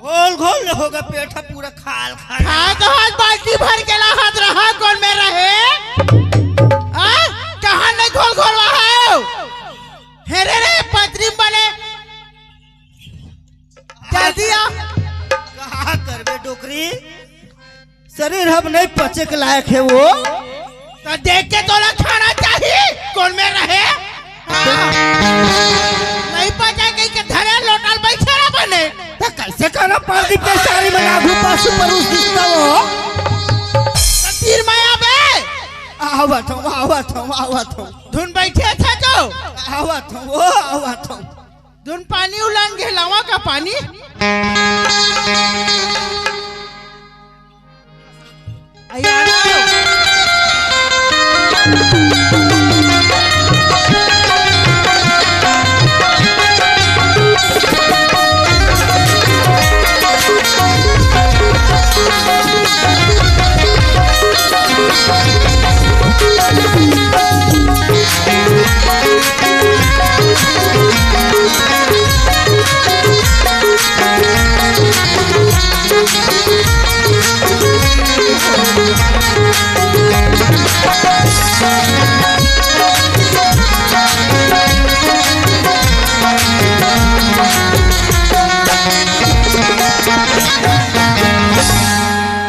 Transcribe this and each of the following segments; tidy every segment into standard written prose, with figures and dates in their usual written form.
घोल घोल होगा पेट पूरा खाल खाल हाँ तो हाथ बाल्टी भर के ला हाथ रहा कौन में रहे कहाँ नहीं घोल घोल रहा हेरे रे पत्री बने जल्दी आ कहाँ करबे डोकरी शरीर हम नहीं पचे के लायक है वो तो देख के तोला खाना चाहिए कौन में रहे नहीं पचा के धरे लोटल बैठे ना बने तो कैसे खाना पार्टी पे सारी में लागू पासु पर उस दिखता वो तीर माया बे आवत हूँ धुन बैठे थे तो आवत हूँ धुन पानी उलान के लावा का पानी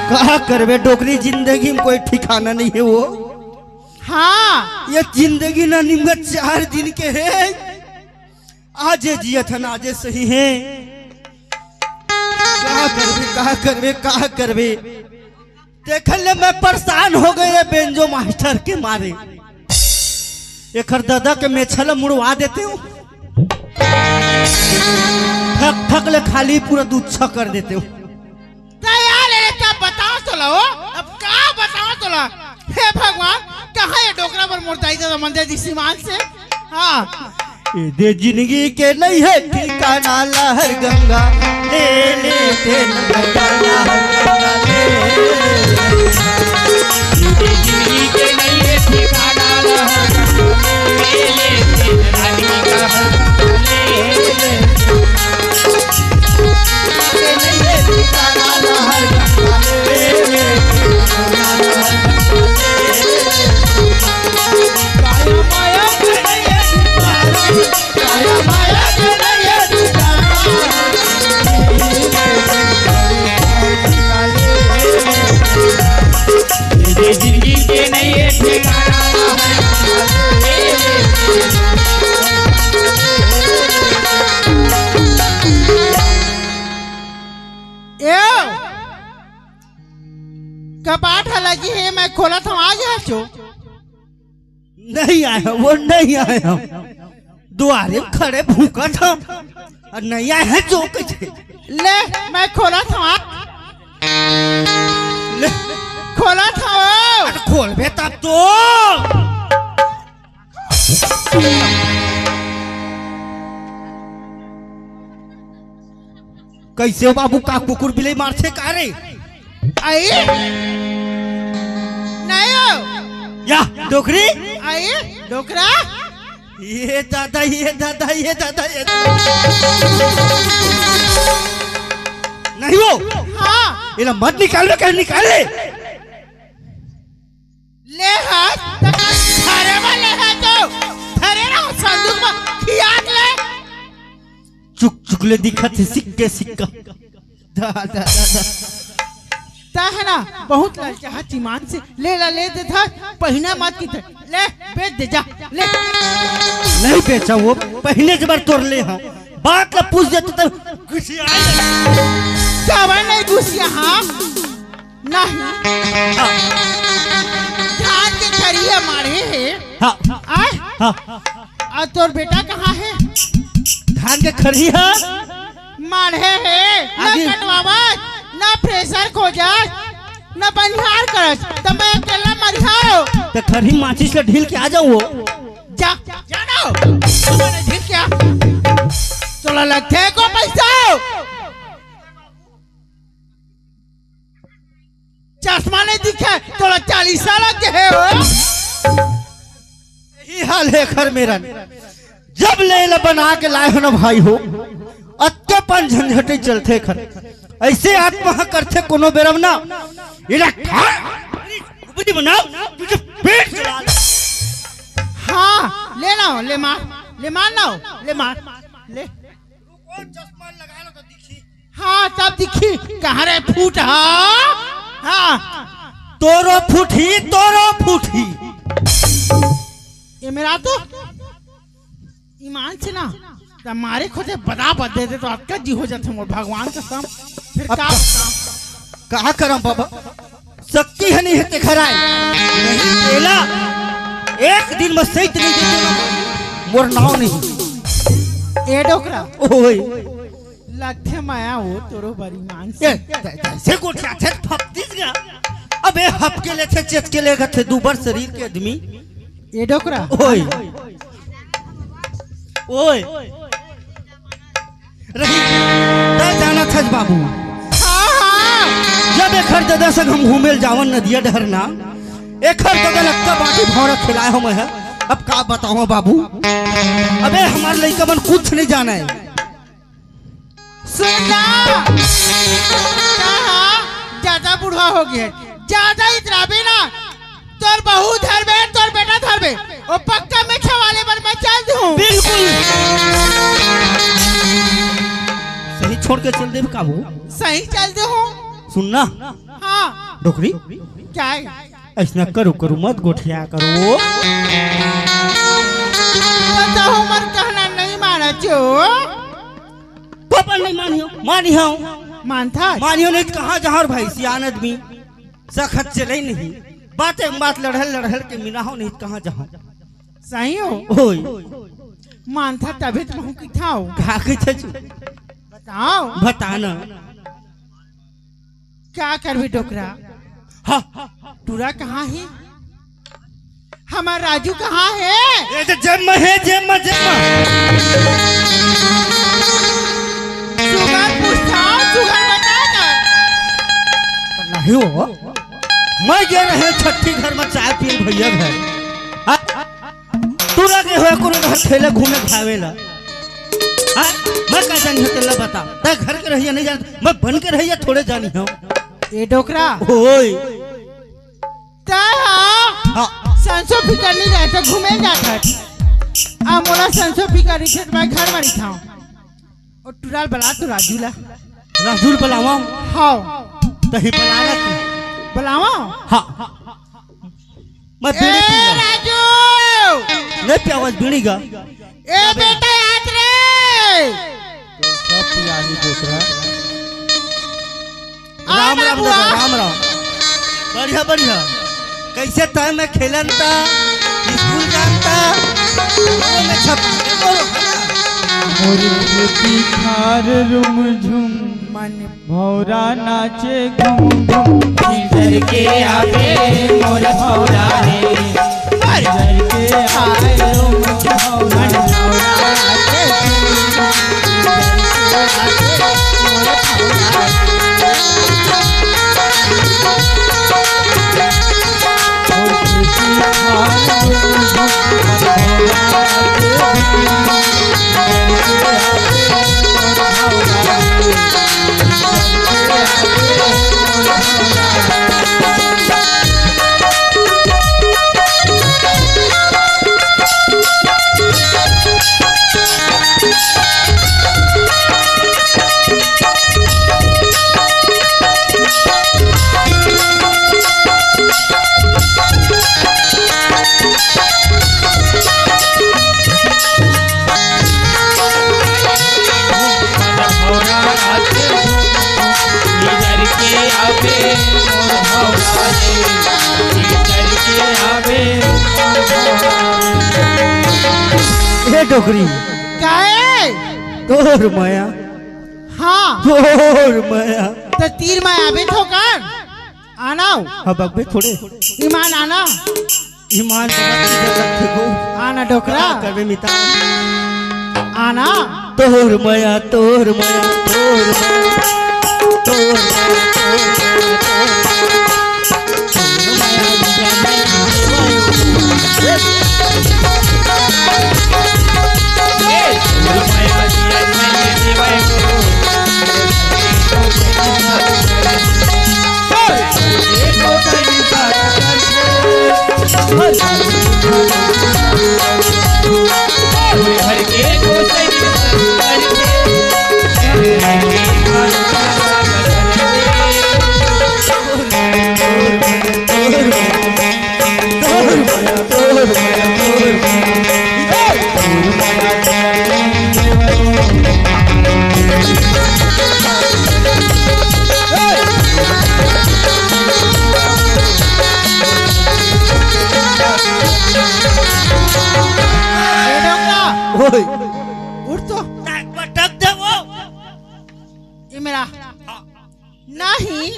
कहा करवे डोकरी जिंदगी में कोई ठिकाना नहीं है वो हाँ ये जिंदगी ना निम्न 4 दिन के है आज जिया था आज सही है कहा करवे देखल मैं परेशान हो गए बेंजो मास्टर के मारे एक दादा के मेछल मुड़वा देते हो ठक ठक ले खाली पूरा दूध छ कर देते हो बताओ तो लो अब क्या बताओ तो ला हे भगवान कहाँ ये डोकरा पर मुर्दाई का मंदिर दिसीमान से हाँ दे जिंदगी के नहीं है ठिकाना लहर गंगा ले ले जिंदगी के नहीं है ठिकाना लहर जिंदगी के नहीं है ठिकाना कपाट लगी है मैं खोला था आ गया छो नहीं आया वो नहीं आया द्वारे खड़े भूखा था और नहीं आया है जो कैसे ले मैं खोला था ले खोला था खोल बे तब तो कैसे बाबू का कुकुर बिलाई मारते का रे आई नहीं हो या डोकरी आई डोकरा ये दादा नहीं वो हाँ ये मत निकाल कहीं निकाले ले हाथ थारे वाले है तो थारे ना संदूक में खियात ले चुक ले दिखत है सिक्का दादा ता है ना बहुत लड़का है चिमान से ले दे था पहना मत की ले बेच दे जा ले नहीं बेचा वो पहले जबर तोड़ ले हाँ बात ला पूछ देते तो गुस्सा क्या नहीं गुस्सा हाँ नहीं धान के खरिया मारे है हाँ तोर बेटा कहाँ है धान के खरिया मारे है ना कटवावा ना प्रेशर खो जाए ना बनिहार करस तो मैं अकेला मरिहाओ तो खरी माची से ढील के आ जाओ वो जा जानो मैंने ढील क्या तोला लगते को पैसा चश्मा नहीं दिखे तोला 40 साल के है हो यही हाल है घर मेरा जब ले बना के लाए हो ना भाई हो अत्तेपन झंझटे चलते खर ऐसे आत्मा करते कोनो बेरम ना इला बुद्धि बनाओ तुझे पेट जला हाँ ले ना ले मार ना ले मार ले चश्मा लगा लो तो दिखी हाँ तब दिखी कहाँ रे फूट हाँ तोरो फूटी ये मेरा तो ईमान से ना हमारे खुदे बता देते तो आपका जी हो जाते मोर भगवान का सम फिर कहा करम बाबा शक्ति है नहीं है घर आए नहीं केला एक दिन में सही नहीं देते मोर नाव नहीं ए डोकरा ओए लगते माया हो तोरो बड़ी मान से गोठा थे फपतीस गया अबे हप के ले थे चेत के ले थे दूबर शरीर के आदमी ए डोकरा ओए ओए रही ता जाना था बाबू जब एक हर दादा संग हम घूमेल जावन नदिया डहरना एक हर दादा लगता बाटी भौरा खिलाए हम है अब का बताऊं बाबू अबे हमारे लड़का मन कुछ नहीं जाना है सुनना ज्यादा बुढ़ा हो गया ज्यादा इतराबे ना तोर बहू धरबे तोर बेटा धरबे और पक्का में खवाले पर मैं चल दूं बिल्कुल सही छोड़ के चल दे काबू सही चल दे हूं सुनना हाँ डोकरी क्या है ऐसा करो मत गोठिया करो बताओ मर कहना नहीं माना चो पापा नहीं मानियो मानियो नहीं कहाँ जहाँ भाई सियान आदमी सखत चले नहीं बात लड़हल के मिनाहो नहीं कहाँ जहाँ सही हो ओए मानता तभी तो की थाओ कहा के बताओ बताना क्या करबी डोकरा हाँ टूरा कहाँ है हमारा राजू कहाँ है ये तो जम्मा है जम्मा सुगर पूछताओ सुगर बता नहीं हो मैं गए रहे छठी घर में चाय पी भैया घर तू लगे हुए कोनो घर खेले घूमे खावेला मैं का जानी हो तेला बता ता घर के रहिया नहीं जान मैं बन के रहिया थोड़े जानी हूं ए डोकरा ओए ता हां संसो फिकर नहीं रहता घूमे जाता आ मोला संसो फिकर रही मैं घर में था और टुराल बला तो राजूल बुलावा हां तही बुलाना तू बुलावा हां मैं बीड़ी पी राजू नहीं पियावस बीड़ी का ए बेटा याद रे तो सब पियाही दूसरा राम राम बढ़िया कैसे तय में खेलन ता स्कूल जानता में छप मोरी खेती खार रुम झुम मन भौरा नाचे घूम घूम इधर के आगे मोर भौरा रे इधर के आए रुम भौरा नाचे डोकरी क्या है तोर माया हाँ तोर माया तो तीर में आवे तो कर आना अब अबे थोड़े ईमान आना ईमान को आना डोकरा करवे मिता आना तोर माया तोर माया तोर माया तोर माया हर के गोसाई ओए उठ तो पटक दे वो ये मेरा नहीं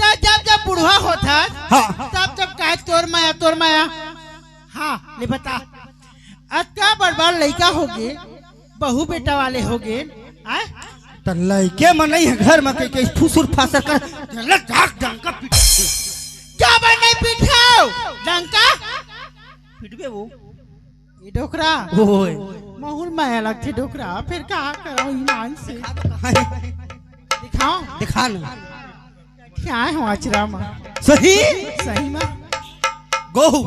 तब जब बुढ़वा होता हाँ तब कहे तोर माया हाँ ले बता अतका बड़ लड़का हो गए बहू बेटा वाले हो गए आए तो लड़के में नहीं है घर में कहीं फुसुर फासर कर डाक डंका पीट क्या बन नहीं पिटाओ डंका पिटबे वो ये डोकरा ओए माहौल माया लगती डोकरा फिर कहा करो ईमान से दिखाओ दिखा ना क्या है हो आचरा में सही सही में गोहू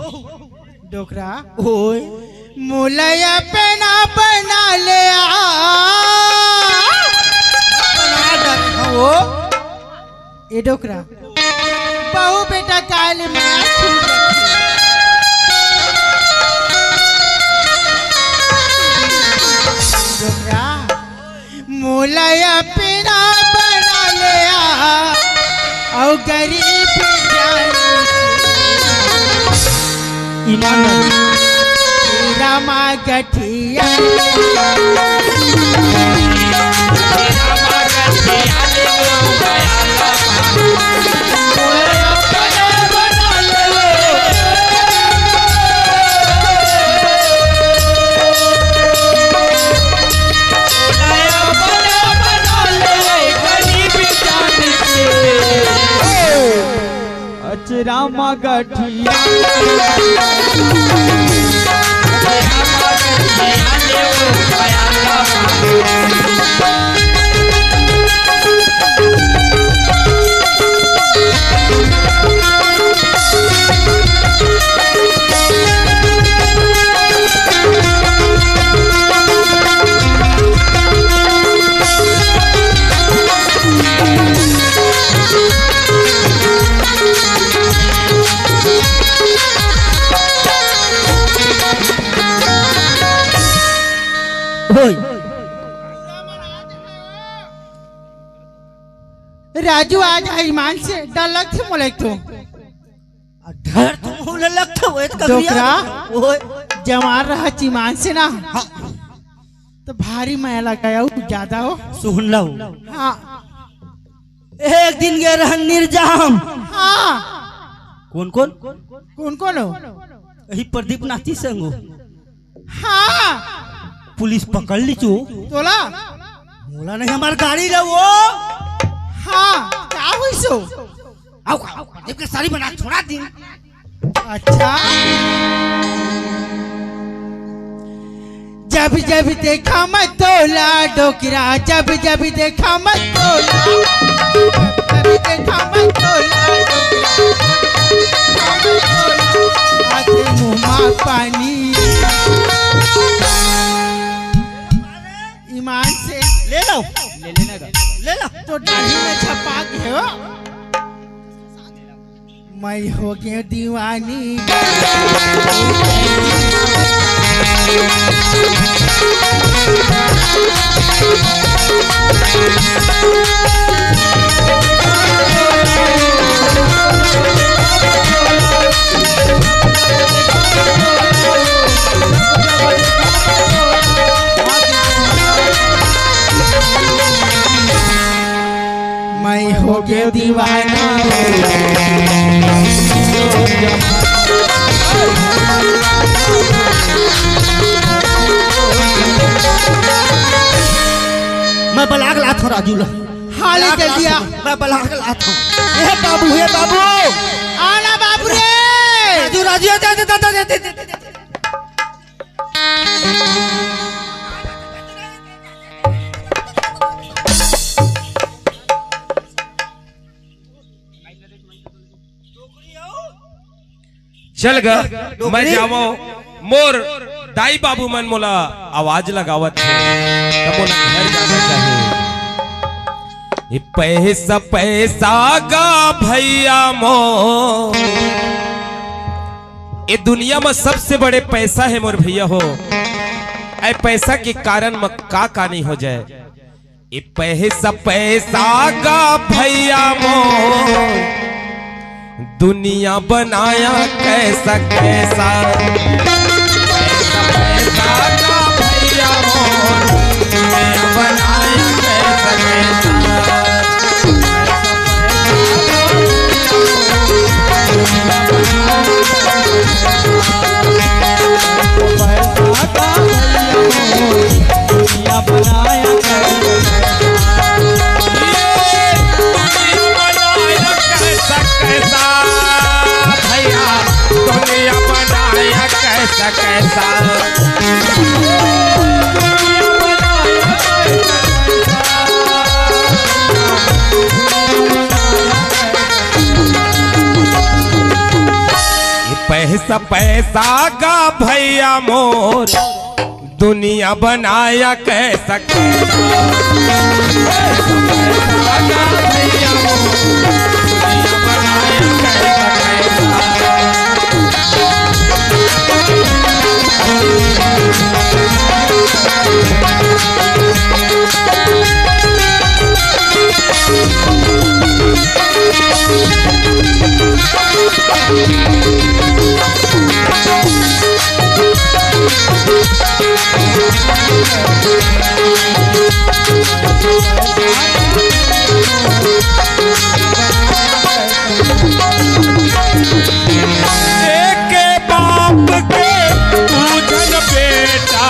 डोकरा ओए मुलया पे ना बना ले वो ये डोकरा बहू बेटा काल में डोकरा मुलया पे ना बना ले और गरीब ईमान रामा गठिया रामा गठिया राजू आज ईमान से डर लगते मोले तो डर तो होने लगता वो इसका डोकरा ओए जवान रहा ईमान से ना हाँ तो भारी माया लगाया हो ज्यादा हो सुन लो हाँ एक दिन गए रहन निर्जाम हाँ कौन कौन कौन कौन हो यही प्रदीप नाथी संग हो हाँ पुलिस पकड़ ली चो तोला बोला नहीं हमार गाड़ी ला वो हाँ क्या हुई सो आओ प्रदीप के सारी बना छोड़ा दी अच्छा जब जब देखा मत तोला डोकरा जब जब देखा मत तोला जब देखा मत तोला आते मुँह पानी ईमान से ले लो ले लेना का ले लो तो दाढ़ी में छपा के हो मैं हो गया दीवानी मैं हो गया दीवाना मैं बलाग लात हूँ राजू ला हाले कर दिया मैं बलाग लात हूँ ये बाबू आना बाबू रे राजू राजू दे चल ग मैं जावो मोर दाई बाबू मन मोला आवाज लगावत है तो मोला घर जाना चाहिए। ये पैसा पैसा गा भैया मो, ये दुनिया में सबसे बड़े पैसा है मोर भैया हो। ऐ पैसा के कारण में का नहीं हो जाए। ये पैसा पैसा गा भैया मो, दुनिया बनाया कैसा कैसा। पैसा पैसा गा भैया मो, दुनिया बनाया कैसा कैसा। दुनिया बनाया कैसा कैसा भैया, दुनिया बनाया कैसा कैसा। पैसा पैसा गा भैया मोर, दुनिया बनाया कैसा कैसा। पैसा गा भैया मोर, दुनिया बनाया कैसा कैसा। एक बाप के पूजन बेटा,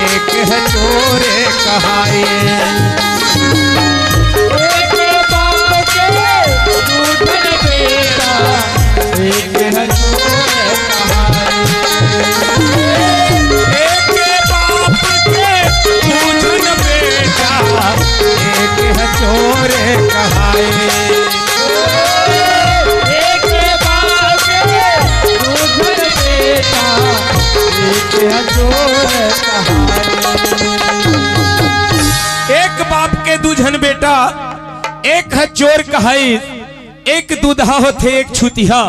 एक है चोरे कहाए। एक बाप के पूजन बेटा, एक है चोरे कहाए। एक बाप के पूजन बेटा, एक है चोरे कहाए। एक बाप के दूजन बेटा, एक है चोर कहाई। एक दूल्हा होते एक छुतिया,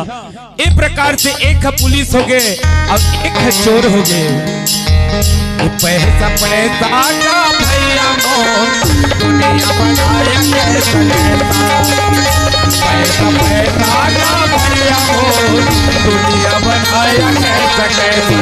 इस प्रकार से एक है पुलिस हो गए और एक है चोर हो गए। पैसा पैसा का भैया मोर, दुनिया बनाया कैसा कैसा। पैसा पैसा का भैया मोर, दुनिया बनाया कैसा कैसा।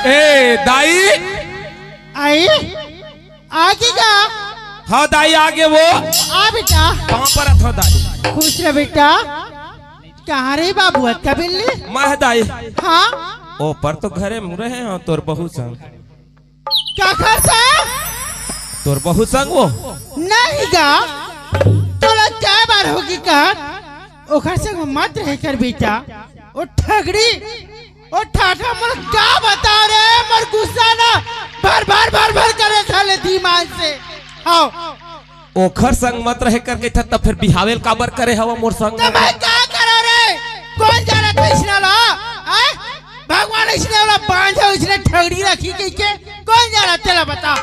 ए दाई आई आगे का। हाँ दाई आगे वो आ बेटा, कहाँ पर अथो दाई? खुश रह बेटा। कहाँ रही बाबू का बिल्ली? मैं दाई हाँ ओ पर तो घरे मुरे हैं। हाँ तोर बहू संग, क्या घर था? तोर बहू संग वो नहीं गा, तोला क्या बार होगी का? ओखर से मत रह कर बेटा। ओ ठगड़ी, ओ ठाठा मोर का बता रे, मोर गुस्सा ना भर भर भर भर करे साले दिमाग से। आओ ओखर संग मत रहे करके था तब फिर बिहावेल काबर करे हवा मोर संग। तो मैं क्या करो रे? कौन जाना था इसने ला? आए भगवान इसने वाला बांधा, इसने ठगड़ी रखी के कौन जाना तेरा बता।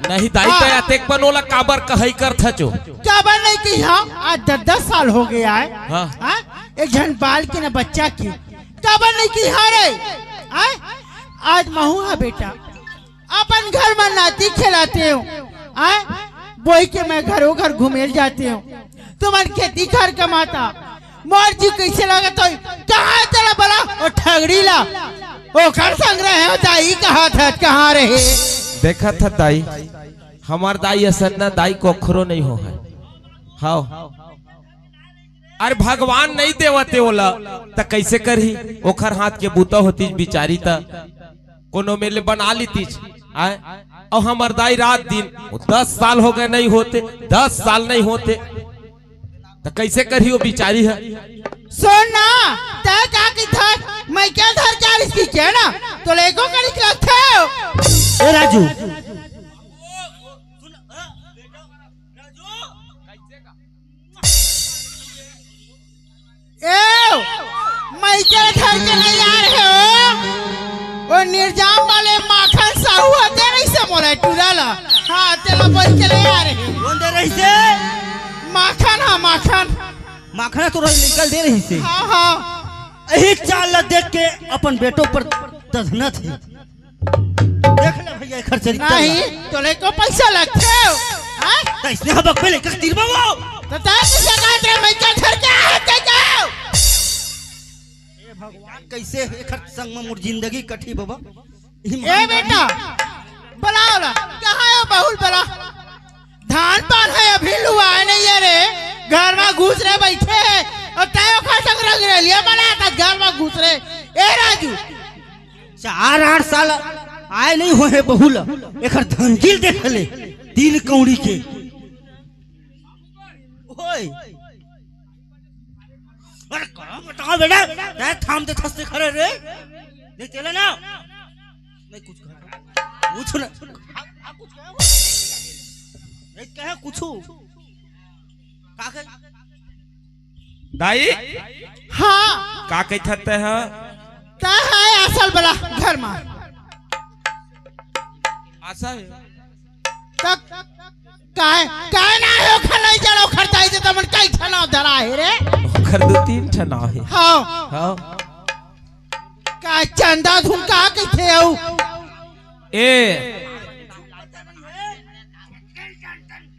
नहीं दाई तो अतेक बनोला काबर कहई कर था जो क्या बन नहीं की। हाँ आज 10 साल हो गया है। हाँ एक जन बाल के ना बच्चा की क्या बन नहीं की। हाँ रे आए आज महू है बेटा, अपन घर में नाती खिलाते हो। आए बोई के मैं घरों घर घूमेल जाते हूँ। तुम्हारी खेती घर कमाता मोर जी कैसे लगा तो कहाँ चला बड़ा और ठगड़ी ला ओ घर संग रहे हो। दाई कहाँ था, कहाँ रहे? देखा था दाई, हमार दाई असन ना दाई को अखरो नहीं हो है। हाँ अरे भगवान नहीं देवते ओला त कैसे करही। ओखर हाथ के बूता होती बिचारी त कोनो मेले बना लीती आए और हमार दाई रात दिन 10 साल हो गए नहीं होते, 10 साल नहीं होते, तो कैसे करी वो बिचारी है। सुन ना, तय का की था मैं क्या धर क्या इसकी क्या ना तो लेको का निकला थे। ए राजू ए मैं क्या धर के नहीं आ रहे हो, वो निर्जाम वाले माखन साहू आते नहीं से मोला टुराला। हाँ तेरा बोल के नहीं आ रहे। कौन दे रही से? माखन, हाँ माखन, माखना तो निकल दे रही से। हाँ हाँ यही चाल देख के अपन बेटों पर दधना थे। देख ले भैया खर्च नहीं तो लेको पैसा लगते हो। हाँ इसने हम बकवे लेकर तीर बाबू तो तार किसे कहते हैं मैं क्या घर क्या है क्या क्या? ए भगवान कैसे खर्च संग में मुर जिंदगी कठी बाबा। ए बेटा बुलाओ ना, कहाँ है बहुल बला? धान पान है अभी लुआ नहीं है रे, घर में घुस रहे बैठे और तायो खा संग रंग रहे लिया बना था घर में घुस रहे। ए राजू 4-8 साल आए नहीं हो है बहुल एक धंजिल देख ले तीन कौड़ी के। ओए अरे कहां बताओ बेटा, मैं थाम दे थस्ते खड़े रे देख चले ना मैं कुछ कर पूछ ना कुछ कहे कुछ का कहे दाई हाँ का कहते हैं ता है असल बला घर में आशा है तक काय ना हो खनाई जड़ो खरताई दे तमन काई ठना धरा है रे। खर 2-3 ठना है। हाँ हाँ का चंदा धुन का कथे हो ए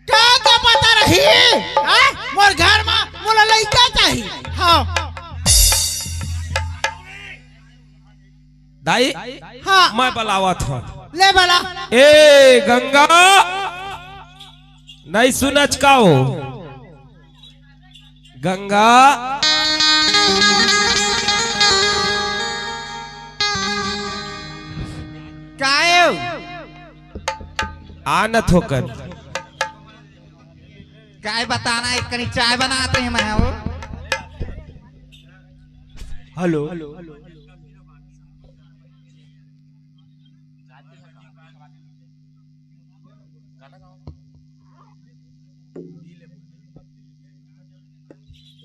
का पता रही हां मोर घर में मोला लइका चाहिए। हाँ दाई हाँ मैं बुलावा था ले बला। ए गंगा नहीं सुनच का हो गंगा काय आनत होकर काय बताना, एक कनी चाय बनाते हैं मैं वो। हेलो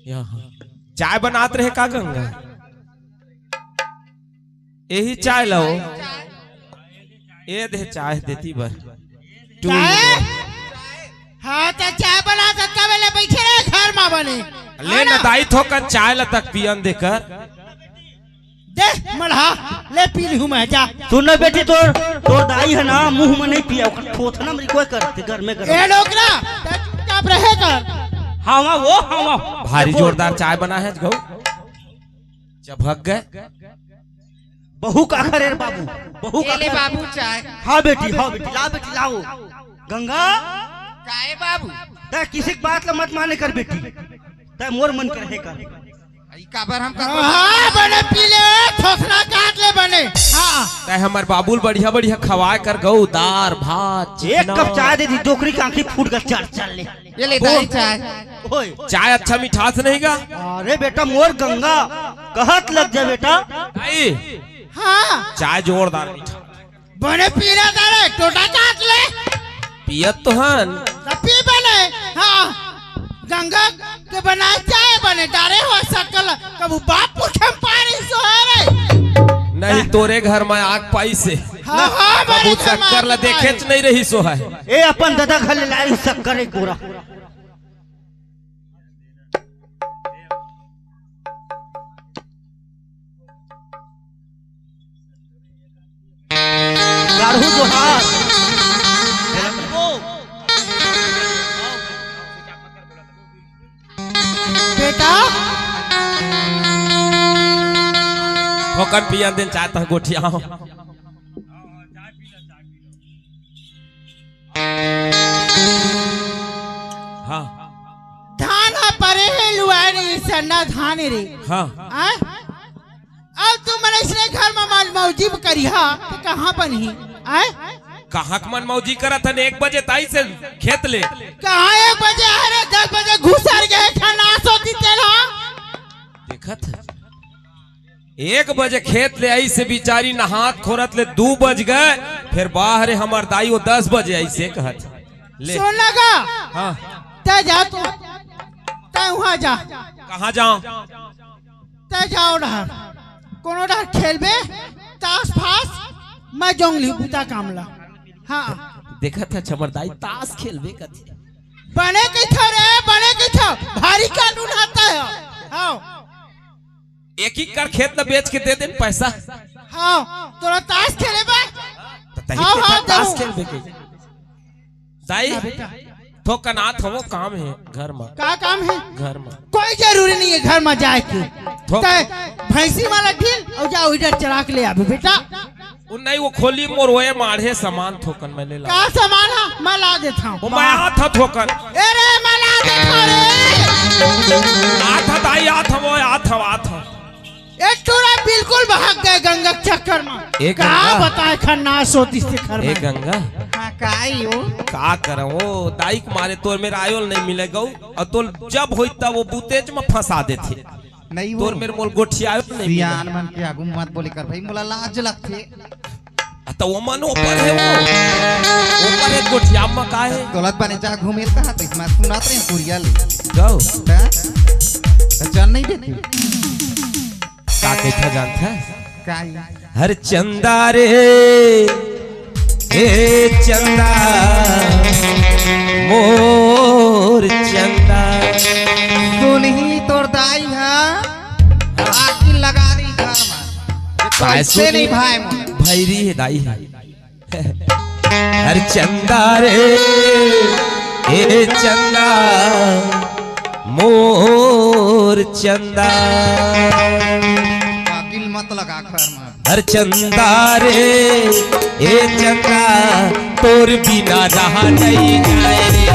यहाँ चाय बनाते रहे का गंगा, यही चाय लो ये दे चाय देती बर चाय हाँ तो चाय बना सकता वेले बैठे रहे घर में बने ले न दाई थोकर चाय ला तक पियन देकर दे मल्हा ले पी लूं मैं जा। सुन ना बेटी तोर दाई है ना मुंह में नहीं पिया ठोथना मेरी कोई करते घर में कर ए लोकरा कब रहे कर। हाँ वो भारी जोरदार चाय बना है गौ जब भग गए बहू का खरे बाबू बहू का ले बाबू चाय। हाँ बेटी बेटी लाओ गंगा काय बाबू तय किसी की बात ला मत माने कर बेटी तय मोर मन करे कर काबर हम कर हाँ बने पी ले थोसना काट ले बने। हाँ तय हमार बाबूल बढ़िया बढ़िया खवाए कर गौ दार भात एक कप चाय दे दी डोकरी की आंखें फूट कर चल ले ये ले दाई चाय। ओए चाय अच्छा मिठास नहीं गा अरे बेटा मोर गंगा कहत लग जा बेटा दाई हाँ चाय जोरदार मीठा बने पी रहा तारे टोटा काट ले पियत तो हन तो पी बने। हाँ गंगा के बनाए चाय बने डारे हो सकल कबू बाप पुरखे पारी सो है रे नहीं तोरे घर में आग पाई से हाँ हाँ कबू चक्कर ला देखे नहीं रही सो है। ए अपन दादा घर ले लाई शक्कर एक गोरा गाढ़ू जोहार बेटा ठोकर पियन दिन चाहता हूँ गोठिया हाँ धान परे है लुआरी सन्ना धान रे। हाँ आय? अब तू मैंने इसने घर में माल मौजीब करी हा तो कहाँ बनी आय कहाँ के मन मौजी करत हन 1 बजे ताई से खेत ले कहाँ 1 बजे अरे 10 बजे घुसर गए खाना सोती तेरा देखत है 1 बजे खेत ले आई से बिचारी नहात खोरत ले 2 बज गए फिर बाहर हमार दाई वो 10 बजे ऐसे कहत ले सुन लगा हाँ ते जा तू ते वहाँ जा कहाँ जाऊं ते जाओ रहा कोनो रहा खेलबे ताश फास मैं जोंगली बुता कामला हाँ देखा था चमरदाई ताश खेलबे कथी बने के था रे बने के था भारी कानून आता है हाँ एक ही कर खेत न बेच के दे दे पैसा हाँ तोरा ताश खेले बा तो तही हाँ, के हाँ, ताश जाऊं। खेलबे के दाई तो कनाथ हो काम है घर में का काम है घर में कोई जरूरी नहीं है घर में जाए के थोक- ते भैंसी वाला ढील और जाओ इधर चरा के ले आबे बेटा वो नहीं वो खोली मोरवे माढ़े सामान थोकन मैं ले ला का सामान है मैं ला देता हूँ वो मैं हाथ था थोकन अरे मैं ला देता रे आठ दाई आठ वो आठ ये टूरा बिल्कुल भाग गए गंगा के चक्कर में एक का गंगा? बताए खन्नास होती से घर ए में गंगा हाँ काई हो का करं वो दाई के मारे तोर मेरा आयोल नहीं मिलेगा और तोर जब होई तब वो बुतेज में फंसा देथे नहीं वो तोर मेरे मोल गोठिया नहीं सियान मिलेगा मन के आगू मत बोले कर भाई मोला लाज लगथे तो वो मन ऊपर है वो ऊपर एक गोठिया में का है दौलत बने जा घूमे कहा तो इसमें सुनाते हैं कुरिया ले जाओ तो चल नहीं देती का कैसा जानता है काई हर चंदा रे ए चंदा मोर चंदा सुनही तोर दाई है आखिर लगा रही घर में काय कैसे सुनी? नहीं भाई मोर भैरी है दाई है हर चंदा रे ए चंदा मोर चंदा आखिर मत लगा घर में हर चंदा रे ए चंदा तोर बिना रहा नहीं जाए रे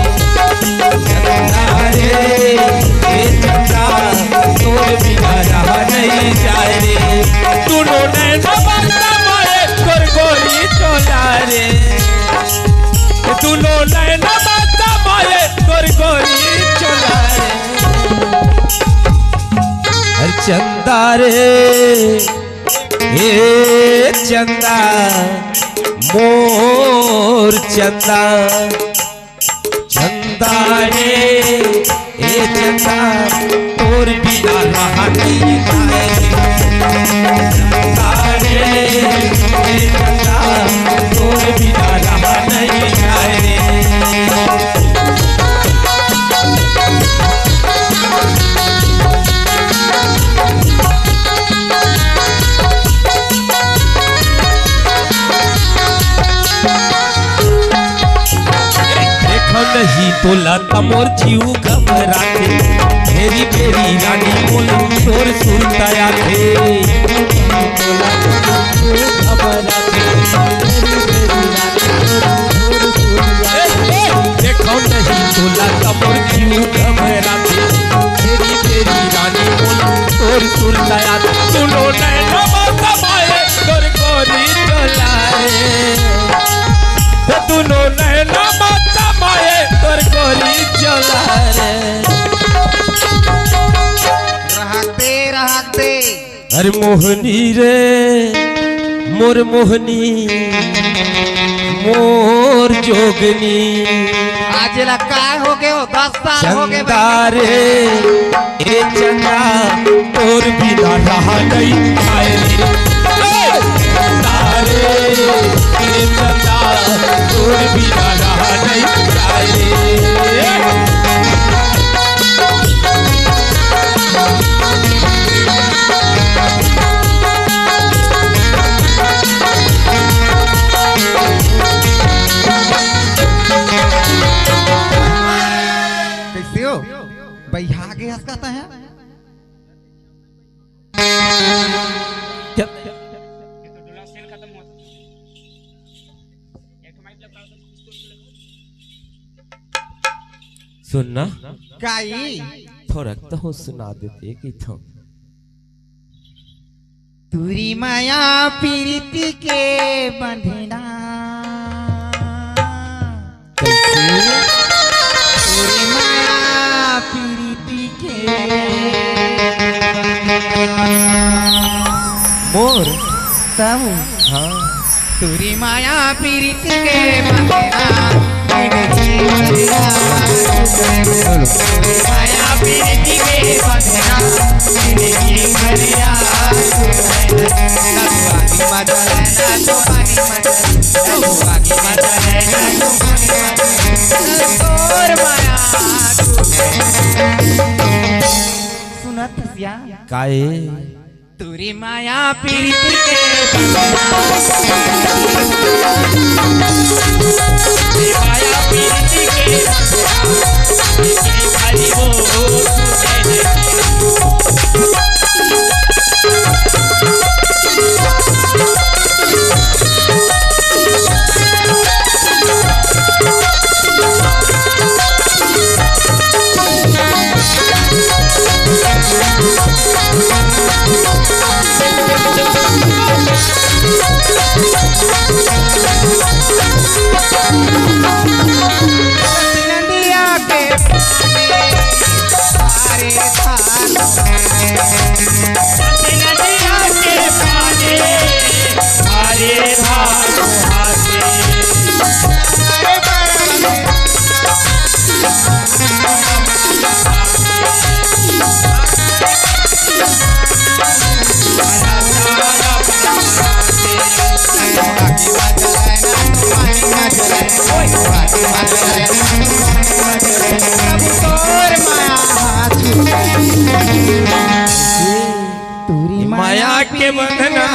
चंदा रे ए चंदा तोर बिना रहा नहीं जाए रे दोनों नैना बरसा मारे तोर गोरी चोला रे दोनों नैना बरसा मारे तोर गोरी चोला रे हर चंदा रे ए चंदा मोर चंदा चंदा रे ए चंदा तोर बिना रहा नहीं जाए चंदा रे ए चंदा तोर बिना रहा नहीं जाए नहीं तो लता मोर जीव घबराते मेरी मेरी रानी मोल तोर सुरताया थे देखो नहीं तो लता मोर जीव घबराते मेरी मेरी रानी मोल तोर सुरताया सुनो नैना समाए तोर गोरी चलाए दोनों नैना माता माए तोर गोरी चला रे रहते अरे मोहनी रे मोर मोहनी मोर जोगनी आज लगा हो गए हो 10 साल हो गए चंदा रे ए चंदा तोर बिना रहा नहीं आए रे चंदा रे ए चंदा तोर बिना रहा नहीं आए रे कैसे हो भैया आगे हंसता है सुनना काई थोड़ा तो सुना देते कि था तुरी माया प्रीति के बंधना तोरी माया पीरिति के मोर तब हाँ तोरी माया पीरिति के बंधना मेरे जीवनिया तोरी माया पीरिति के बंधना मेरे जीवनिया आगे मजा लेना तो आगे मजा लेना तोर माया सुनत सिया काए तोरी माया पीरिति के माया पीरिति के खाली वो माया के बंधना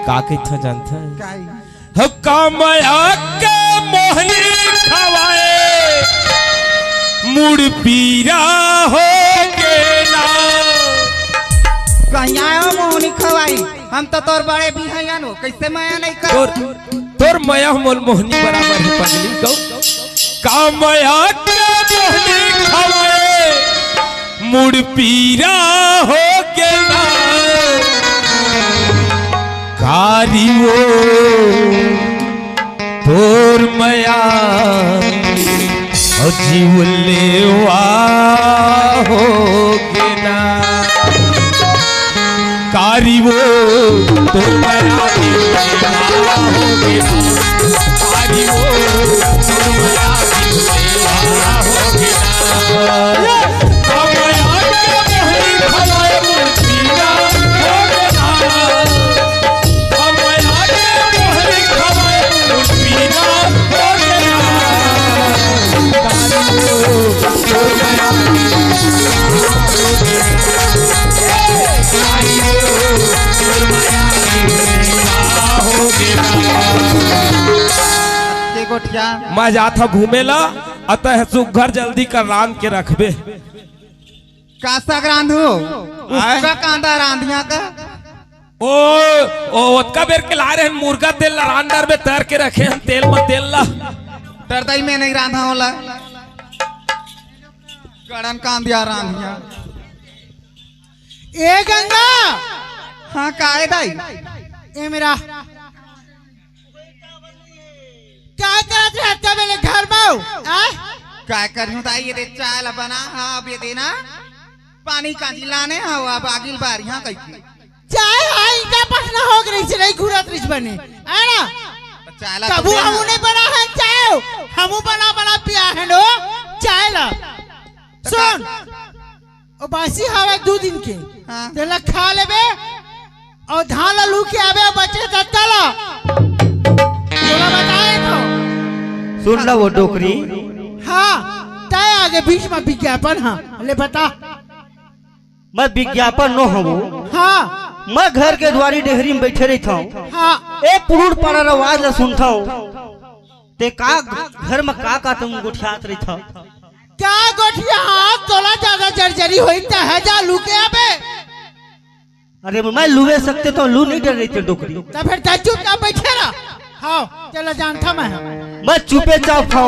का था जानता है हम का माया के मोहनी खवाए मुड़ पीरा हो कहिया मोहनी खवाई हम तो तोर बड़े बिहाया नो कैसे माया नहीं कर तोर माया मोल मोहनी बराबर है पगली गौ का माया के मोहनी खवाए मुड़ पीरा हो गेला कारी वो तोर माया और जीव लेवा हो गेला कारी वो तो माया लेवा हो गेला कारी वो तो माया लेवा हो गेला मैं जाता घूमेला अतः सुघर जल्दी कर रांध के रखबे का सग रांधो उसका कांदा रांधिया का ओ ओतका बेर के ला रहे हैं मुर्गा तेल रांधर में तैर के रखे हैं तेल में तेल ला तरदई में नहीं रांधा होला गड़न कांदिया रांधिया ए गंगा हाँ काहे दाई ए मेरा क्या करत रहता मेरे घर में काय करूं दाई ये चाय ला बना हाँ अब ये देना पानी काजी लाने हाँ अब आगिल बारियां कैसे चाय हाई का पटना हो गई से नहीं घुरत रिच बने है ना चाय ला कबू हमू नहीं बना है चाय हमू बना बना पिया है नो चाय ला सुन ओ बासी हवा 2 दिन के हाँ। तेला खा लेबे और धान ला लू के आवे बचे तत्काला तोला बताए तो सुन ला वो डोकरी हाँ तय आगे बीच में विज्ञापन हाँ ले बता मैं विज्ञापन न हूँ हाँ मैं घर के द्वारी डेहरी में बैठे रहता हूँ हाँ ए पुरुड़ पर आवाज ला सुनता हूँ ते का घर में का तुम गुठियात रहता क्या गोठिया हाथ तोला ज्यादा जर्जरी होई त है जा लू के आबे अरे मैं लुए सकते तो लू नहीं डर रही थी डोकरी तो फिर चुपचाप बैठे रहा खाओ चलो जानता मैं मैं चुपे चाप खाओ